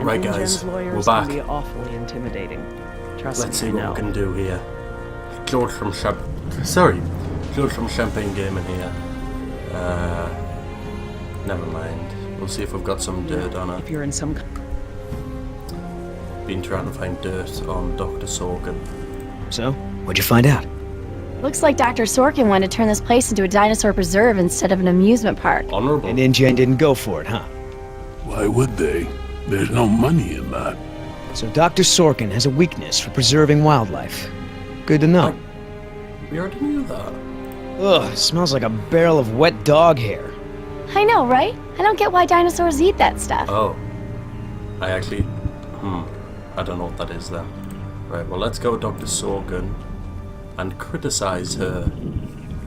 Right, guys, we're back. Can be awfully intimidating. Trust Let's me, see I know. what we can do here. Claude from Champagne Gaming here. Never mind. We'll see if we've got some dirt on If it. you're in some... Been trying to find dirt on Dr. Sorkin. So, what'd you find out? Looks like Dr. Sorkin wanted to turn this place into a dinosaur preserve instead of an amusement park. Honorable. And InGen didn't go for it, huh? Why would they? There's no money in that. So Dr. Sorkin has a weakness for preserving wildlife. Good to know. We already knew that. Ugh, smells like a barrel of wet dog hair. I know, right? I don't get why dinosaurs eat that stuff. Oh. I actually... I don't know what that is then. Right, well let's go with Dr. Sorkin and criticize her.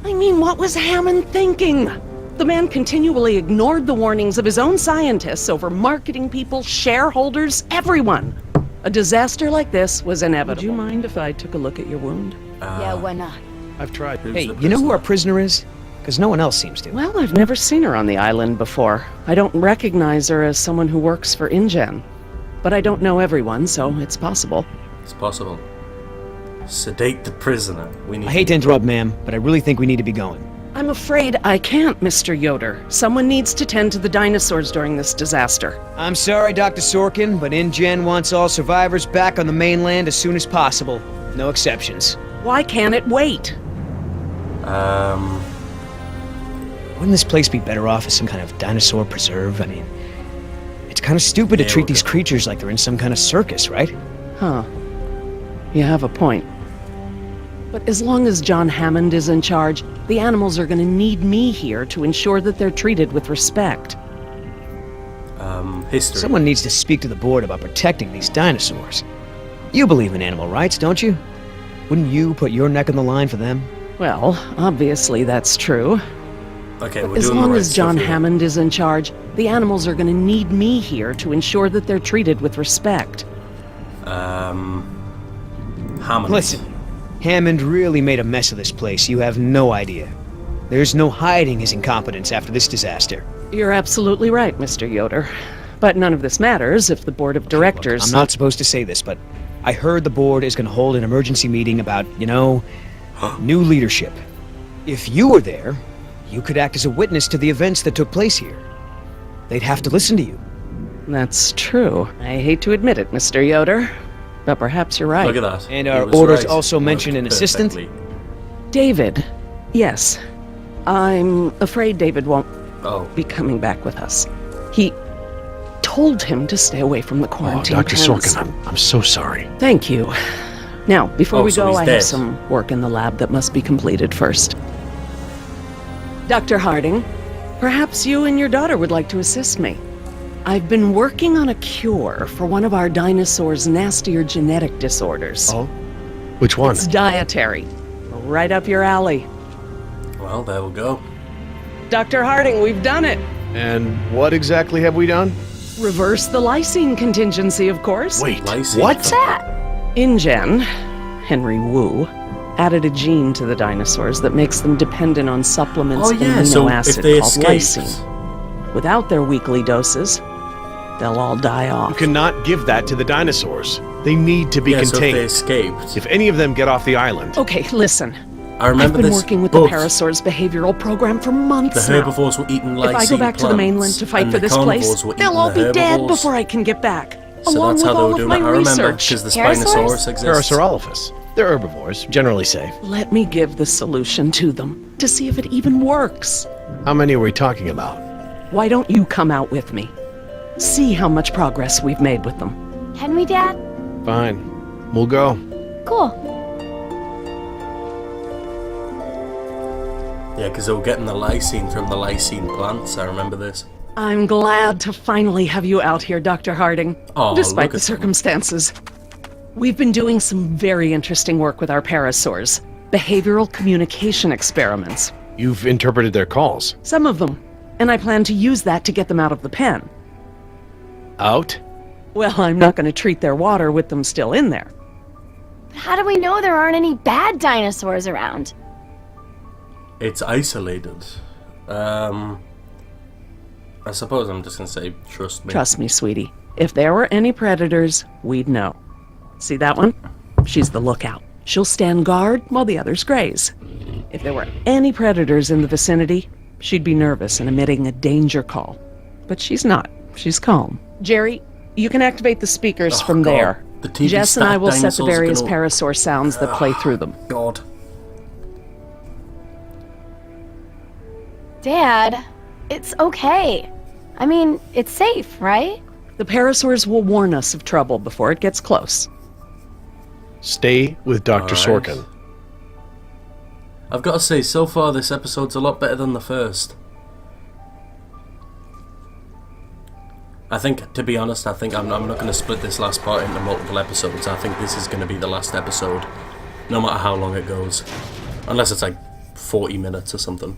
I mean, what was Hammond thinking? The man continually ignored the warnings of his own scientists over marketing people, shareholders, everyone. A disaster like this was inevitable. Would you mind if I took a look at your wound? Yeah, why not? I've tried. Hey, you know who our prisoner is? Because no one else seems to. Well, I've never seen her on the island before. I don't recognize her as someone who works for InGen. But I don't know everyone, so it's possible. It's possible. Sedate the prisoner. We need I hate to interrupt, ma'am, but I really think we need to be going. I'm afraid I can't, Mr. Yoder. Someone needs to tend to the dinosaurs during this disaster. I'm sorry, Dr. Sorkin, but InGen wants all survivors back on the mainland as soon as possible. No exceptions. Why can't it wait? Wouldn't this place be better off as some kind of dinosaur preserve? I mean, it's kind of stupid to treat these creatures like they're in some kind of circus, right? Huh. You have a point. But as long as John Hammond is in charge, the animals are going to need me here to ensure that they're treated with respect. history. Someone needs to speak to the board about protecting these dinosaurs. You believe in animal rights, don't you? Wouldn't you put your neck on the line for them? Well, obviously that's true. Okay, we're As doing the long right as John stuff here. Hammond is in charge, the animals are going to need me here to ensure that they're treated with respect. Hammond. Listen, Hammond really made a mess of this place. You have no idea. There's no hiding his incompetence after this disaster. You're absolutely right, Mr. Yoder. But none of this matters if the board of directors... Look, I'm not supposed to say this, but I heard the board is going to hold an emergency meeting about, new leadership. If you were there, you could act as a witness to the events that took place here. They'd have to listen to you. That's true. I hate to admit it, Mr. Yoder, but perhaps you're right. Look at that. And He our was orders right. also Worked mention an assistant? perfectly. David. Yes. I'm afraid David won't Oh. be coming back with us. He told him to stay away from the quarantine Dr. tents. Sorkin, I'm so sorry. Thank you. Now, before we so go, he's I dead. have some work in the lab that must be completed first. Dr. Harding, perhaps you and your daughter would like to assist me. I've been working on a cure for one of our dinosaurs' nastier genetic disorders. Oh? Which one? It's dietary. Right up your alley. Well, there we go. Dr. Harding, we've done it. And what exactly have we done? Reverse the lysine contingency, of course. Wait, Lysine. what? InGen, Henry Wu, added a gene to the dinosaurs that makes them dependent on supplements Oh, yeah, amino so acid if they called escaped... lysine. Without their weekly doses, they'll all die off. You cannot give that to the dinosaurs. They need to be Yeah, so if contained. they escaped... If any of them get off the island, Okay, listen. I remember I've been this, working with the but Parasaurs behavioral program for months the now. herbivores were eating lysine If I go back to the mainland to fight and for the this place, carnivores were they'll eating all the be dead herbivores. before I can get back. So along that's with how they all were of doing my it. I remember, research. because the Pterosaurs? Spinosaurus exists. Parasaurolophus. They're herbivores, generally safe. Let me give the solution to them to see if it even works. How many are we talking about? Why don't you come out with me? See how much progress we've made with them. Can we, Dad? Fine. We'll go. Cool. Yeah, because they were getting the lysine from the lysine plants. I remember this. I'm glad to finally have you out here, Dr. Harding, Oh, despite look the at them. circumstances. We've been doing some very interesting work with our parasaurs, behavioral communication experiments. You've interpreted their calls. Some of them, and I plan to use that to get them out of the pen. Out? Well, I'm not going to treat their water with them still in there. How do we know there aren't any bad dinosaurs around? It's isolated. I suppose I'm just gonna say, trust me. Trust me, sweetie. If there were any predators, we'd know. See that one? She's the lookout. She'll stand guard while the others graze. If there were any predators in the vicinity, she'd be nervous and emitting a danger call. But she's not. She's calm. Jerry, you can activate the speakers from God. there. The TV Jess and I will set the dinosaurs are various gonna- parasaur sounds that play through them. God. Dad, it's okay. I mean, it's safe, right? The parasaurs will warn us of trouble before it gets close. Stay with Dr. All right. Sorkin. I've got to say, so far this episode's a lot better than the first. I think, to be honest, I'm not going to split this last part into multiple episodes. I think this is going to be the last episode, no matter how long it goes. Unless it's like 40 minutes or something.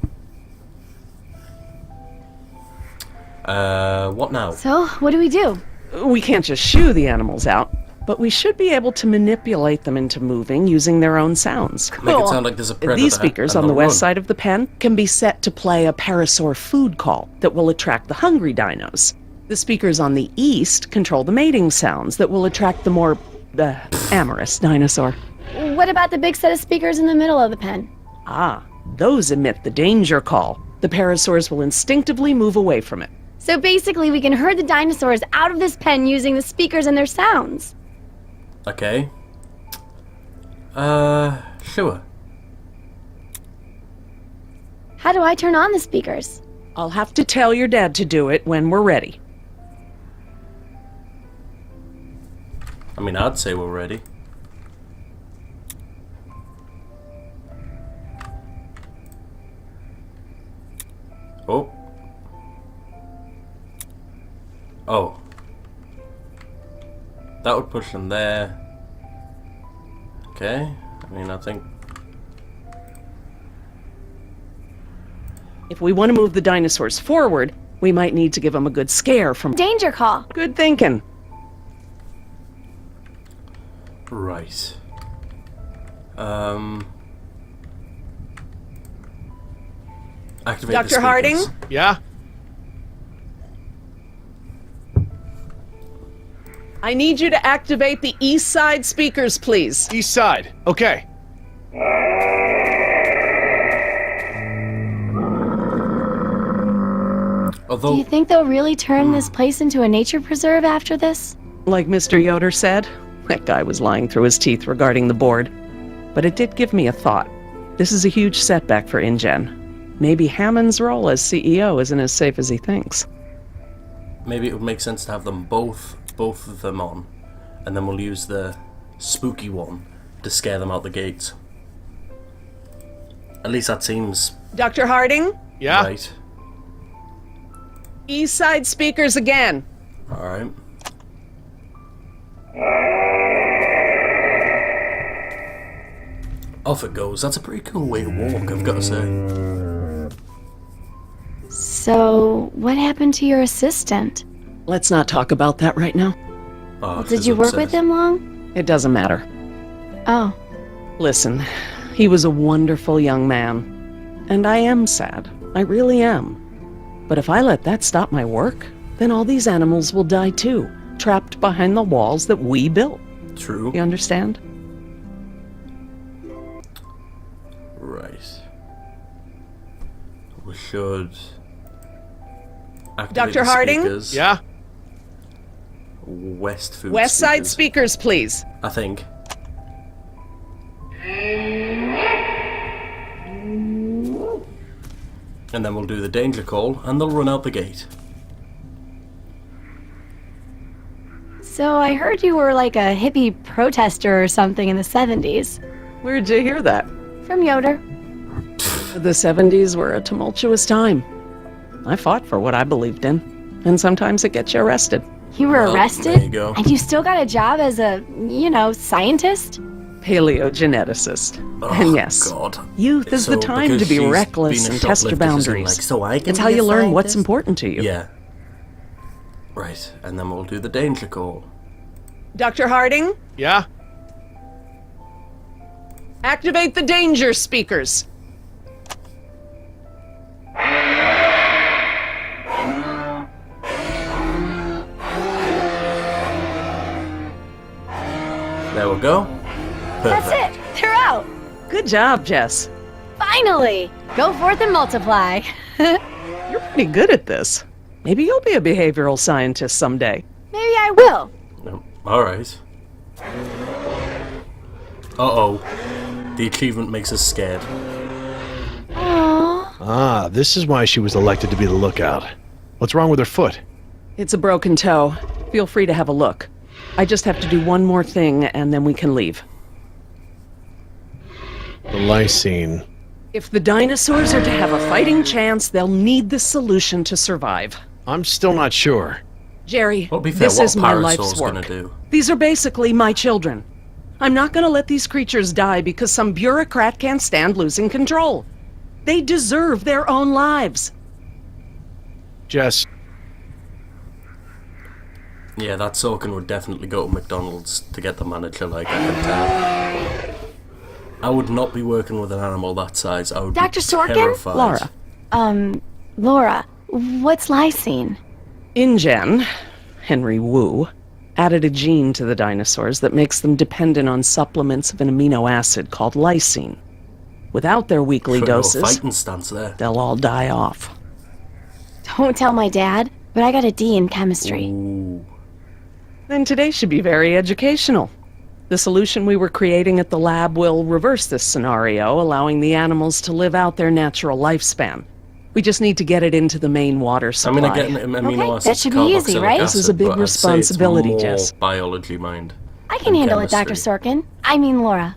What now? So, what do we do? We can't just shoo the animals out, but we should be able to manipulate them into moving using their own sounds. Make it sound like there's a predator. These speakers and on the they'll west run. side of the pen can be set to play a parasaur food call that will attract the hungry dinos. The speakers on the east control the mating sounds that will attract the more amorous dinosaur. What about the big set of speakers in the middle of the pen? Ah, those emit the danger call. The parasaurs will instinctively move away from it. So basically, we can herd the dinosaurs out of this pen using the speakers and their sounds. Okay. Sure. How do I turn on the speakers? I'll have to tell your dad to do it when we're ready. I mean, I'd say we're ready. Oh. Oh. That would push them there. Okay. I mean, I think... If we want to move the dinosaurs forward, we might need to give them a good scare from... Danger call. Good thinking. Right. Activate the Dr. Harding? speakers. Yeah? I need you to activate the east side speakers, please. East side. Okay. Although... Do you think they'll really turn this place into a nature preserve after this? Like Mr. Yoder said, that guy was lying through his teeth regarding the board. But it did give me a thought. This is a huge setback for InGen. Maybe Hammond's role as CEO isn't as safe as he thinks. Maybe it would make sense to have them both of them on, and then we'll use the spooky one to scare them out the gates. At least that seems Dr. Harding? Yeah? right. East side speakers again. Alright. Off it goes. That's a pretty cool way to walk, I've got to say. So, what happened to your assistant? Let's not talk about that right now. Oh, Did she's you work upset. with him long? It doesn't matter. Oh, Listen, he was a wonderful young man. And I am sad. I really am. But if I let that stop my work, then all these animals will die too, trapped behind the walls that we built. True. You understand? Right. We should... activate Dr. the Harding? speakers. Yeah? West food West side speakers, speakers, please. I think. And then we'll do the danger call, and they'll run out the gate. so I heard you were like a hippie protester or something in the 70s. Where'd you hear that? From Yoder. The 70s were a tumultuous time. I fought for what I believed in, and sometimes it gets you arrested. You were Well, arrested? there you go. And you still got a job as a, scientist? Paleogeneticist. Oh, And yes, God. youth is the So, time to because be she's reckless been and in test your shoplifting, she's boundaries. like, so I can It's be how a you learn what's scientist? important to you. Yeah. Right, and then we'll do the danger call. Dr. Harding, Yeah? activate the danger speakers. There we go. Perfect. That's it. They're out. Good job, Jess. Finally. Go forth and multiply. You're pretty good at this. Maybe you'll be a behavioral scientist someday. Maybe I will. Alright. Uh-oh. The achievement makes us scared. Aww. Ah, this is why she was elected to be the lookout. What's wrong with her foot? It's a broken toe. Feel free to have a look. I just have to do one more thing, and then we can leave. The lysine. If the dinosaurs are to have a fighting chance, they'll need this solution to survive. I'm still not sure. Jerry, Well, to be fair, this what is my life's Parasaur's work. gonna do? These are basically my children. I'm not gonna let these creatures die because some bureaucrat can't stand losing control. They deserve their own lives. Jess, Yeah, that Sorkin would definitely go to McDonald's to get the manager, like, I can tell. I would not be working with an animal that size. I would Dr. be Sorkin? terrified. Laura. Laura, what's lysine? InGen, Henry Wu, added a gene to the dinosaurs that makes them dependent on supplements of an amino acid called lysine. Without their weekly Put no doses, fighting stance there. they'll all die off. Don't tell my dad, but I got a D in chemistry. Ooh. Then today should be very educational. The solution we were creating at the lab will reverse this scenario, allowing the animals to live out their natural lifespan. We just need to get it into the main water I supply. mean, I get amino Okay, acids, that should be easy, carboxylic right? This is a acid, big but I'd say it's responsibility, more Jess. biology mind. I can and handle it, Dr. chemistry. Sorkin. I mean Laura.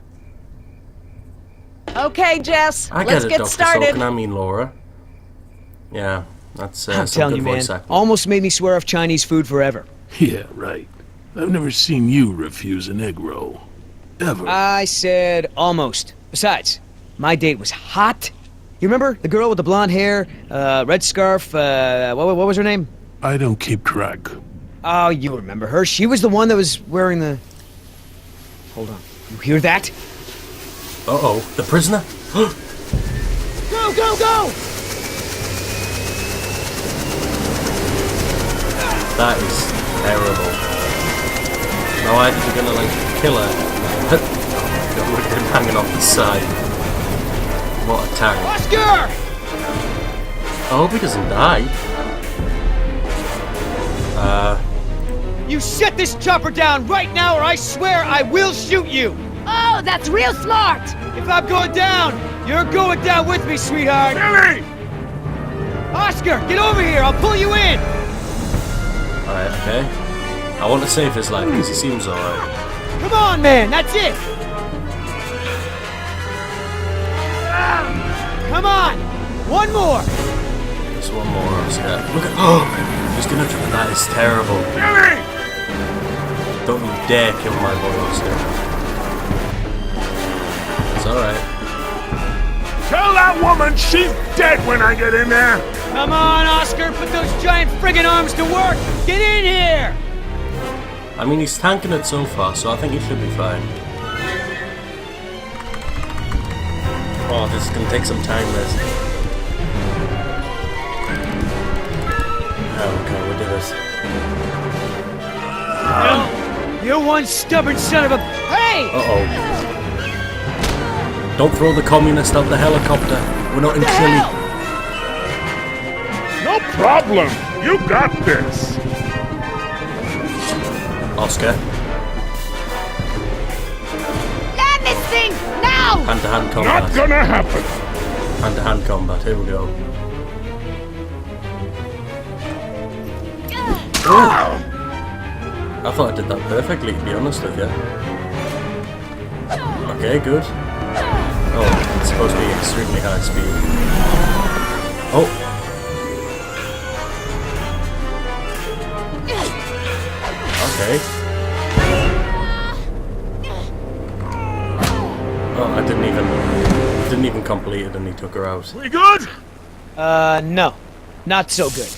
Okay, Jess, I let's get it, get Dr. started. Sorkin, I mean Laura. Yeah, that's I'm some telling good you, man. voice acting. Almost made me swear off Chinese food forever. Yeah, right. I've never seen you refuse an egg roll. Ever. I said almost. Besides, my date was hot. You remember the girl with the blonde hair, red scarf? What was her name? I don't keep track. Oh, you remember her. She was the one that was wearing the... Hold on. You hear that? Uh-oh, the prisoner? Go, go, go! That is terrible. Now either you're gonna, like, kill her... Got look at him hanging off the side. What a tank. Oscar! I hope he doesn't die. You shut this chopper down right now or I swear I will shoot you! Oh, that's real smart! If I'm going down, you're going down with me, sweetheart! Billy! Oscar, get over here! I'll pull you in! Alright, okay. I want to save his life because he seems alright. Come on, man, that's it! Come on! One more! Just one more, Oscar. Look at... Oh! He's gonna... That is terrible. Billy! Don't you dare kill my boy, Oscar. It's alright. Tell that woman she's dead when I get in there! Come on, Oscar, put those giant friggin' arms to work! Get in here! I mean, he's tanking it so far, so I think he should be fine. Oh, this is gonna take some time, this. Oh, okay, we'll do this. You're one stubborn son of a... Hey! Uh-oh. Don't throw the communist out the helicopter. We're not in Chile. No problem! You got this! Oscar, Land this thing! Now! hand-to-hand combat. Not gonna happen! Hand-to-hand combat, here we go. I thought I did that perfectly, to be honest with you. Okay, good. Oh, it's supposed to be extremely high speed. Oh! Okay. Oh, I didn't even complete it and he took her out. We good? No. Not so good.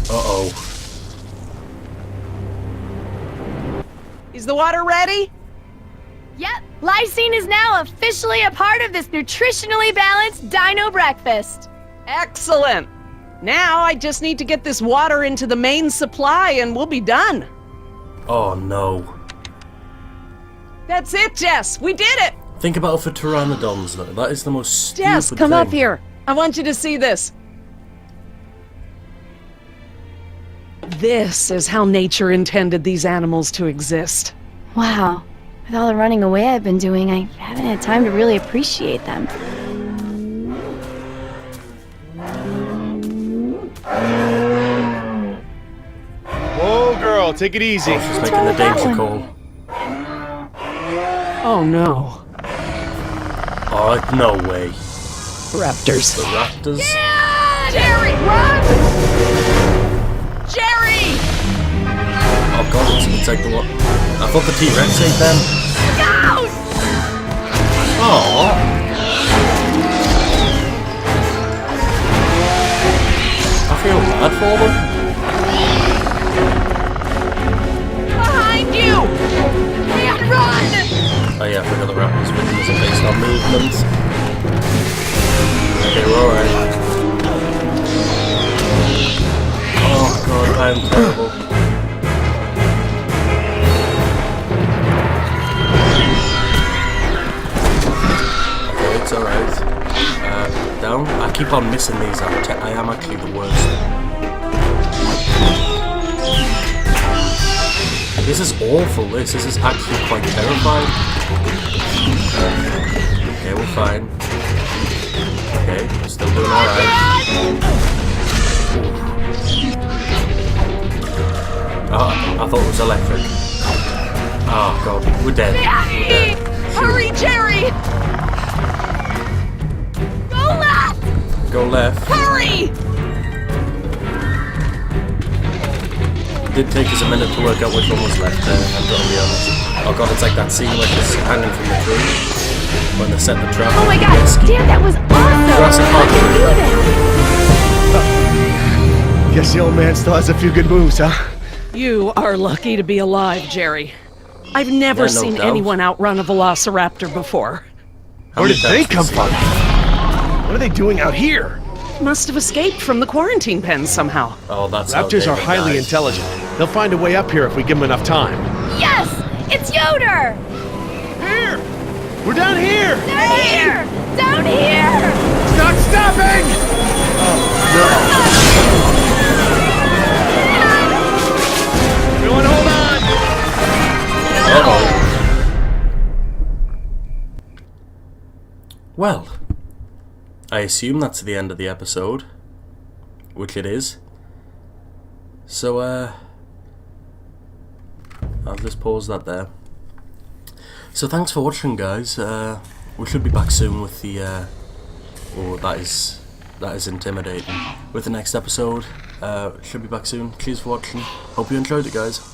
Uh-oh. Is the water ready? Yep, lysine is now officially a part of this nutritionally balanced dino breakfast. Excellent. Now I just need to get this water into the main supply and we'll be done. Oh no. That's it, Jess! We did it! Think about it for pteranodons, though. That is the most stupid Jess, come thing. up here. I want you to see this. This is how nature intended these animals to exist. Wow. With all the running away I've been doing, I haven't had time to really appreciate them. Whoa, girl, take it easy. Oh, she's making wrong the with that danger one? call. Oh no. Oh, no way. Raptors. The raptors? Jerry, run! Jerry! Oh god, it's like the what? I thought the T-Rex ate them. Out! Oh. I feel bad for them. Behind you! And run! Oh yeah, I forgot the raptors' victims are based on movements. Okay, we're alright. Oh god, I am terrible. Okay, it's alright. Down. I keep on missing these. I am actually the worst. This is awful, this is actually quite terrifying. Okay, we're fine. Okay, we're still doing alright. Oh, I thought it was electric. Oh god, we're dead. We're dead. Hurry, Jerry! Go left! Go left. Hurry! It did take us a minute to work out which one was left there, I've got to be honest. Oh god, it's like that scene where she's hanging from the tree when they set the trap. Oh my god, damn, that was awesome! Jurassic Park How'd you do that? Guess the old man still has a few good moves, huh? You are lucky to be alive, Jerry. I've never Yeah, no seen doubt. anyone outrun a velociraptor before. How Where many did they times come have you from? What are they doing out here? Must have escaped from the quarantine pen somehow. seen? Oh, that's how Raptors are David highly dies. intelligent. They'll find a way up here if we give them enough time. Yes! It's Yoder! Here! We're down here! Down here! Down here! Not stopping! Everyone hold on! Uh-oh. Well, I assume that's the end of the episode, which it is. So, I'll just pause that there. So thanks for watching, guys. We should be back soon with the, oh, that is intimidating. With the next episode, should be back soon. Cheers for watching. Hope you enjoyed it, guys.